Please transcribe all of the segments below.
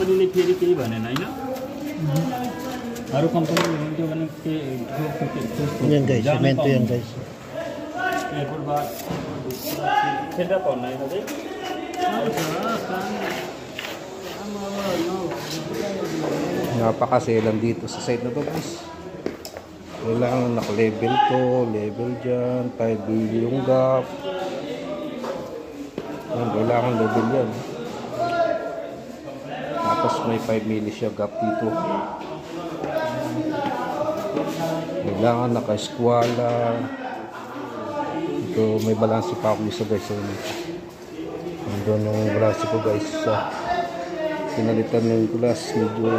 कम्पनीले फेरि केही भनेन हैन अरु कम्पनीले हुन्थ्यो भने के Yan guys, semento yan guys. Airport बाद सेन्टर पर्न हैन चाहिँ Napakaselan dito sa site na to guys. Kailangan naka-level to, level dyan, 5 yung gap. Yan, kailangan level yan. Tapos may 5 milli siya gap dito. Kailangan naka-squala. Ito may balanse pa ako isa guys. Nandun yung balanse ko guys. Pinalitan ng glass. Medyo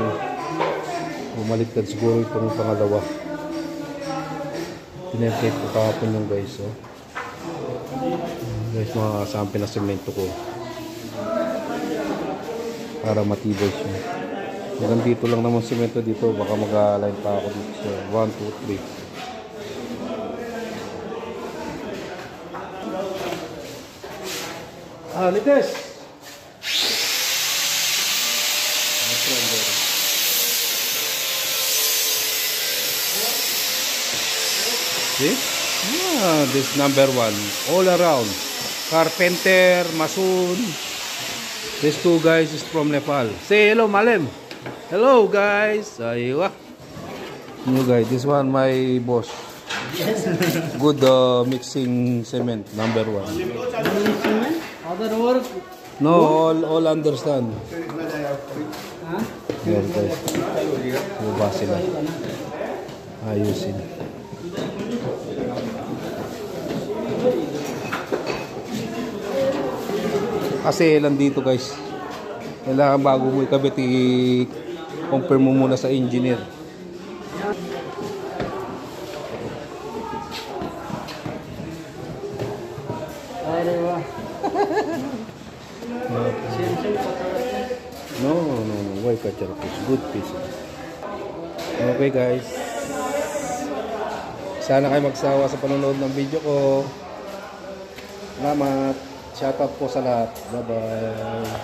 bumaliktad siguro itong pangalawa. Pinagkit ko kahapon yung guys. Guys, mga sample na semento ko. Para matibay siya. Hanggang dito lang naman semento dito. Baka mag-align pa ako dito sa 1, 2, 3. Lites! See? This number 1. All around. Carpenter, mason. These two guys is from Nepal. Say hello, Malem. Hello, guys. Aywa. New guy. This one, my boss. Yes. Good mixing cement. Number 1. Other work? No, all understand. Huh? Yes, guys. Buba sila. Ayusin. Kasi lang dito guys. Kailangan bago mo ikabit i-confirm mo muna sa engineer. No. Why kacang piece? Good piece. Okay guys. Sana kayo magsawa sa panonood ng video ko. Salamat. Shout out po sa lahat. Bye bye.